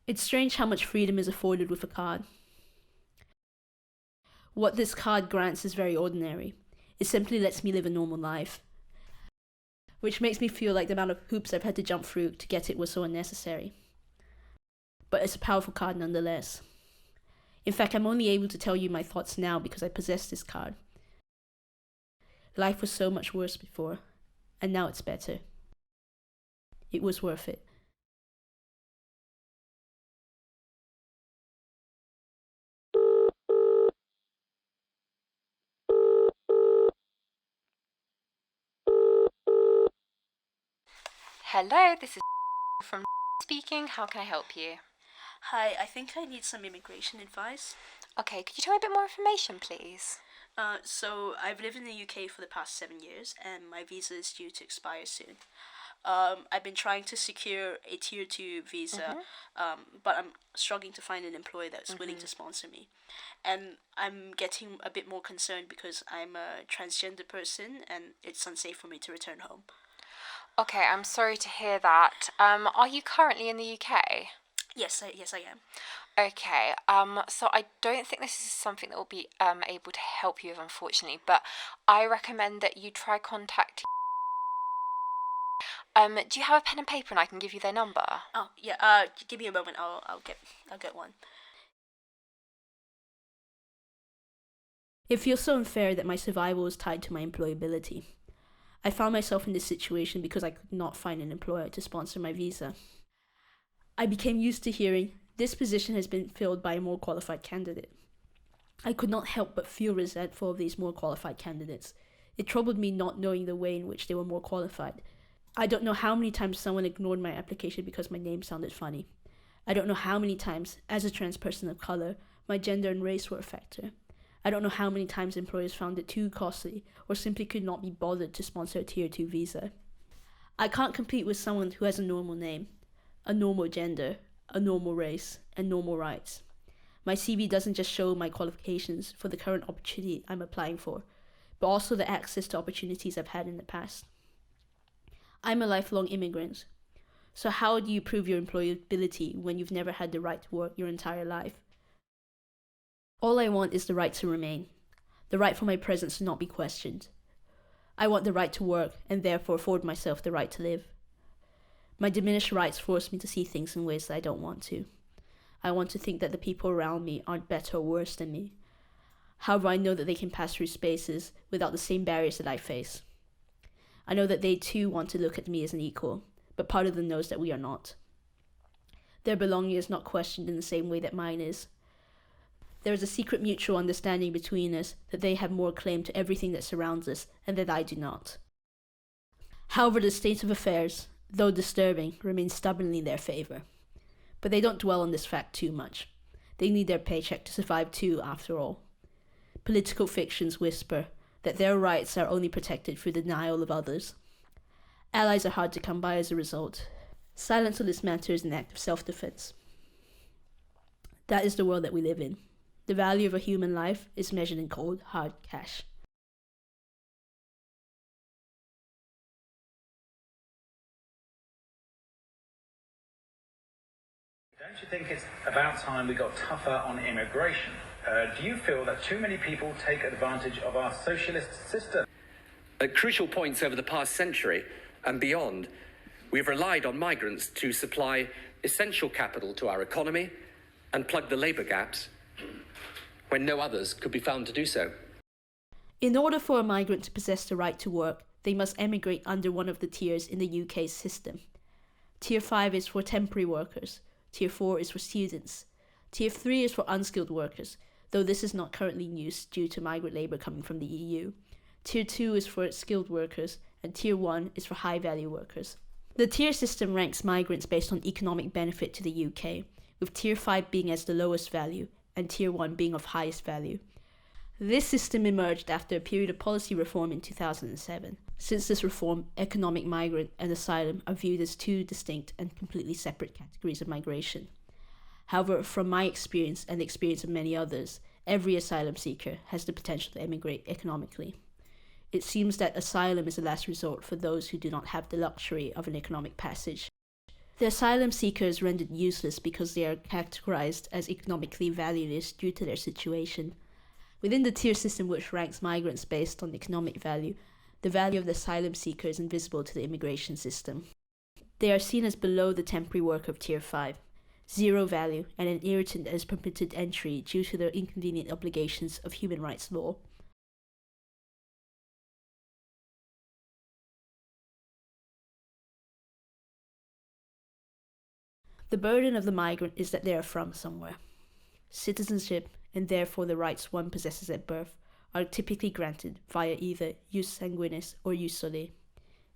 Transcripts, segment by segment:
It's strange how much freedom is afforded with a card. What this card grants is very ordinary. It simply lets me live a normal life, which makes me feel like the amount of hoops I've had to jump through to get it was so unnecessary. But it's a powerful card nonetheless. In fact, I'm only able to tell you my thoughts now because I possess this card. Life was so much worse before, and now it's better. It was worth it. Hello, this is from speaking. How can I help you? Hi, I think I need some immigration advice. Okay, could you tell me a bit more information, please? So I've lived in the UK for the past 7 years, and my visa is due to expire soon. I've been trying to secure a tier 2 visa, but I'm struggling to find an employer that's willing to sponsor me. And I'm getting a bit more concerned because I'm a transgender person and it's unsafe for me to return home. Okay, I'm sorry to hear that. Are you currently in the UK? Yes, I am. Okay, so I don't think this is something that will be able to help you with, unfortunately, but I recommend that you try contacting. Do you have a pen and paper and I can give you their number? Oh yeah. Give me a moment. I'll get one. It feels so unfair that my survival is tied to my employability. I found myself in this situation because I could not find an employer to sponsor my visa. I became used to hearing, this position has been filled by a more qualified candidate. I could not help but feel resentful of these more qualified candidates. It troubled me not knowing the way in which they were more qualified. I don't know how many times someone ignored my application because my name sounded funny. I don't know how many times, as a trans person of color, my gender and race were a factor. I don't know how many times employers found it too costly or simply could not be bothered to sponsor a tier 2 visa. I can't compete with someone who has a normal name, a normal gender, a normal race, and normal rights. My CV doesn't just show my qualifications for the current opportunity I'm applying for, but also the access to opportunities I've had in the past. I'm a lifelong immigrant. So how do you prove your employability when you've never had the right to work your entire life? All I want is the right to remain, the right for my presence to not be questioned. I want the right to work and therefore afford myself the right to live. My diminished rights force me to see things in ways that I don't want to. I want to think that the people around me aren't better or worse than me. However, I know that they can pass through spaces without the same barriers that I face. I know that they too want to look at me as an equal, but part of them knows that we are not. Their belonging is not questioned in the same way that mine is. There is a secret mutual understanding between us that they have more claim to everything that surrounds us and that I do not. However, the state of affairs, though disturbing, remains stubbornly in their favor. But they don't dwell on this fact too much. They need their paycheck to survive too, after all. Political fictions whisper that their rights are only protected through the denial of others. Allies are hard to come by as a result. Silence on this matter is an act of self-defense. That is the world that we live in. The value of a human life is measured in cold, hard cash. Don't you think it's about time we got tougher on immigration? Do you feel that too many people take advantage of our socialist system? At crucial points over the past century and beyond, we've relied on migrants to supply essential capital to our economy and plug the labour gaps when no others could be found to do so. In order for a migrant to possess the right to work, they must emigrate under one of the tiers in the UK's system. Tier 5 is for temporary workers. Tier 4 is for students. Tier 3 is for unskilled workers, though this is not currently in use due to migrant labour coming from the EU. Tier 2 is for skilled workers, and Tier 1 is for high-value workers. The tier system ranks migrants based on economic benefit to the UK, with Tier 5 being as the lowest value, and Tier 1 being of highest value. This system emerged after a period of policy reform in 2007. Since this reform, economic migrant and asylum are viewed as two distinct and completely separate categories of migration. However, from my experience and the experience of many others, every asylum seeker has the potential to emigrate economically. It seems that asylum is a last resort for those who do not have the luxury of an economic passage. The asylum seekers rendered useless because they are categorized as economically valueless due to their situation. Within the tier system which ranks migrants based on economic value, the value of the asylum seeker is invisible to the immigration system. They are seen as below the temporary worker of tier 5, zero value, and an irritant that is permitted entry due to the inconvenient obligations of human rights law. The burden of the migrant is that they are from somewhere. Citizenship, and therefore the rights one possesses at birth, are typically granted via either jus sanguinis or jus soli,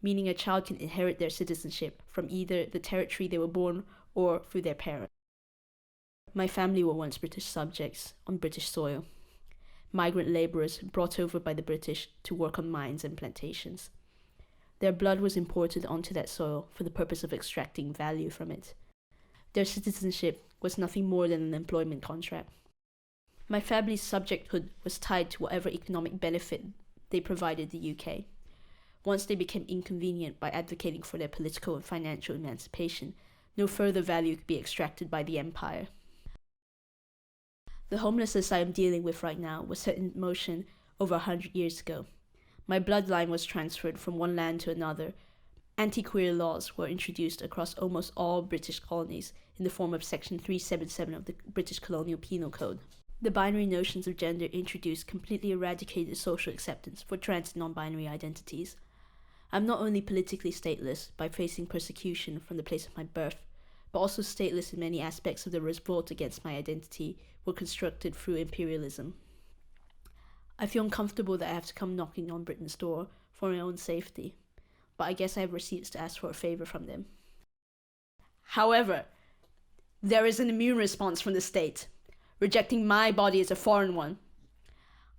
meaning a child can inherit their citizenship from either the territory they were born or through their parent. My family were once British subjects on British soil, migrant labourers brought over by the British to work on mines and plantations. Their blood was imported onto that soil for the purpose of extracting value from it. Their citizenship was nothing more than an employment contract. My family's subjecthood was tied to whatever economic benefit they provided the UK. Once they became inconvenient by advocating for their political and financial emancipation, no further value could be extracted by the empire. The homelessness I am dealing with right now was set in motion over 100 years ago. My bloodline was transferred from one land to another. Anti-queer laws were introduced across almost all British colonies in the form of Section 377 of the British Colonial Penal Code. The binary notions of gender introduced completely eradicated social acceptance for trans and non-binary identities. I'm not only politically stateless by facing persecution from the place of my birth, but also stateless in many aspects of the revolt against my identity were constructed through imperialism. I feel uncomfortable that I have to come knocking on Britain's door for my own safety, but I guess I have receipts to ask for a favour from them. However, there is an immune response from the state, rejecting my body as a foreign one.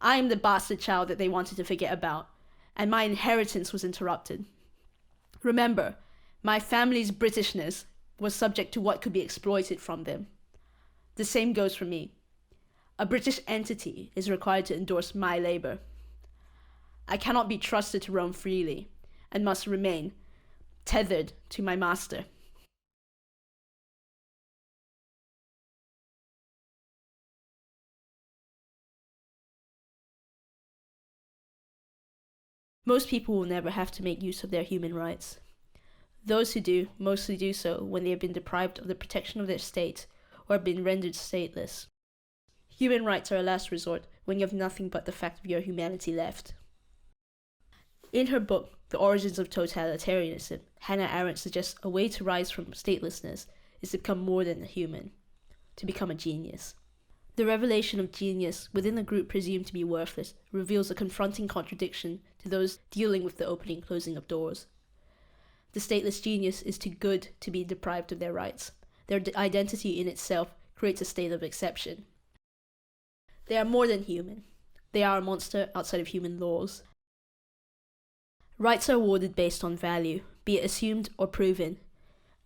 I am the bastard child that they wanted to forget about, and my inheritance was interrupted. Remember, my family's Britishness was subject to what could be exploited from them. The same goes for me. A British entity is required to endorse my labour. I cannot be trusted to roam freely, and must remain tethered to my master. Most people will never have to make use of their human rights. Those who do mostly do so when they have been deprived of the protection of their state or have been rendered stateless. Human rights are a last resort when you have nothing but the fact of your humanity left. In her book, The Origins of Totalitarianism, Hannah Arendt suggests a way to rise from statelessness is to become more than a human, to become a genius. The revelation of genius within a group presumed to be worthless reveals a confronting contradiction to those dealing with the opening and closing of doors. The stateless genius is too good to be deprived of their rights. Their identity in itself creates a state of exception. They are more than human. They are a monster outside of human laws. Rights are awarded based on value, be it assumed or proven.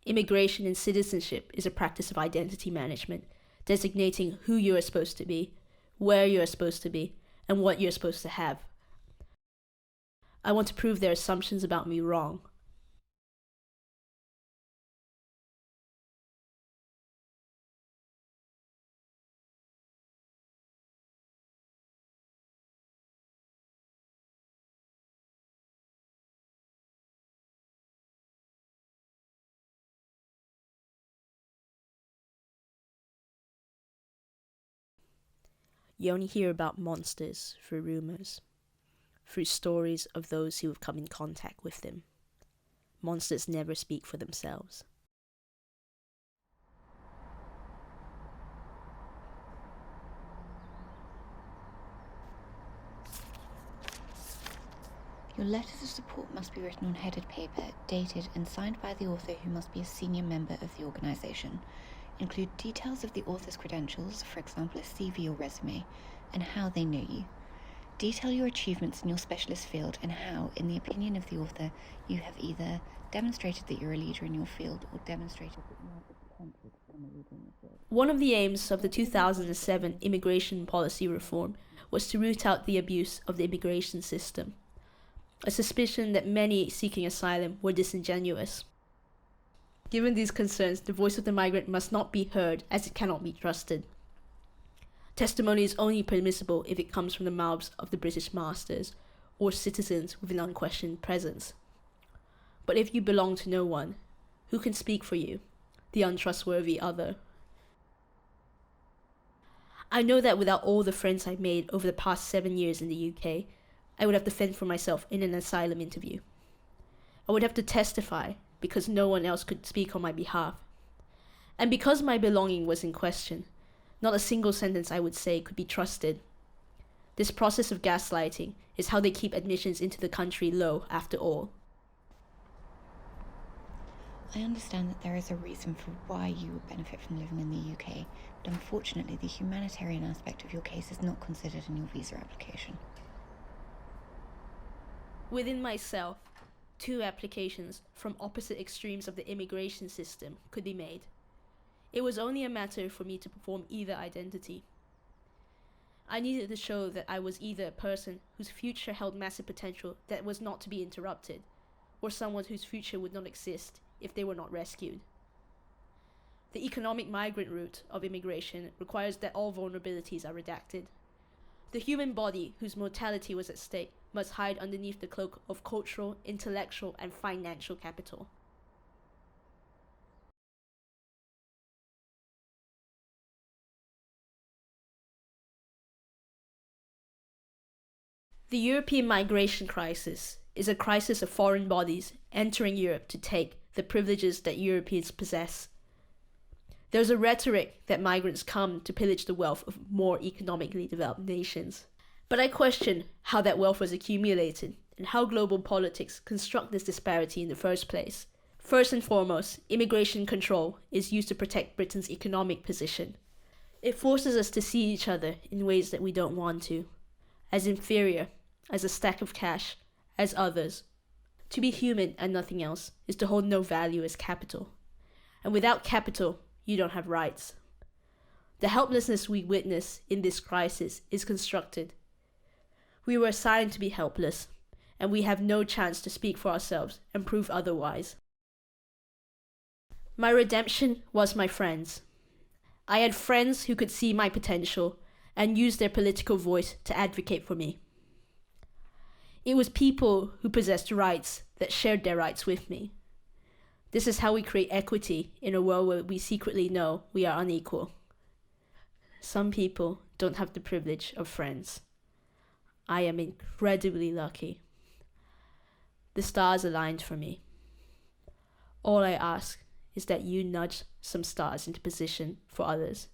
Immigration and citizenship is a practice of identity management, designating who you are supposed to be, where you are supposed to be, and what you're supposed to have. I want to prove their assumptions about me wrong. You only hear about monsters through rumours, through stories of those who have come in contact with them. Monsters never speak for themselves. Your letters of support must be written on headed paper, dated and signed by the author, who must be a senior member of the organisation. Include details of the author's credentials, for example a CV or resume, and how they know you. Detail your achievements in your specialist field and how, in the opinion of the author, you have either demonstrated that you're a leader in your field or demonstrated that you have the potential to become a leader in your field. One of the aims of the 2007 immigration policy reform was to root out the abuse of the immigration system, a suspicion that many seeking asylum were disingenuous. Given these concerns, the voice of the migrant must not be heard, as it cannot be trusted. Testimony is only permissible if it comes from the mouths of the British masters, or citizens with an unquestioned presence. But if you belong to no one, who can speak for you, the untrustworthy other? I know that without all the friends I've made over the past 7 years in the UK, I would have to fend for myself in an asylum interview. I would have to testify because no one else could speak on my behalf. And because my belonging was in question, not a single sentence I would say could be trusted. This process of gaslighting is how they keep admissions into the country low after all. I understand that there is a reason for why you would benefit from living in the UK, but unfortunately the humanitarian aspect of your case is not considered in your visa application. Within myself, 2 applications from opposite extremes of the immigration system could be made. It was only a matter for me to perform either identity. I needed to show that I was either a person whose future held massive potential that was not to be interrupted, or someone whose future would not exist if they were not rescued. The economic migrant route of immigration requires that all vulnerabilities are redacted. The human body whose mortality was at stake must hide underneath the cloak of cultural, intellectual, and financial capital. The European migration crisis is a crisis of foreign bodies entering Europe to take the privileges that Europeans possess. There's a rhetoric that migrants come to pillage the wealth of more economically developed nations. But I question how that wealth was accumulated and how global politics construct this disparity in the first place. First and foremost, immigration control is used to protect Britain's economic position. It forces us to see each other in ways that we don't want to, as inferior, as a stack of cash, as others. To be human and nothing else is to hold no value as capital. And without capital, you don't have rights. The helplessness we witness in this crisis is constructed. We were assigned to be helpless, and we have no chance to speak for ourselves and prove otherwise. My redemption was my friends. I had friends who could see my potential and use their political voice to advocate for me. It was people who possessed rights that shared their rights with me. This is how we create equity in a world where we secretly know we are unequal. Some people don't have the privilege of friends. I am incredibly lucky. The stars aligned for me. All I ask is that you nudge some stars into position for others.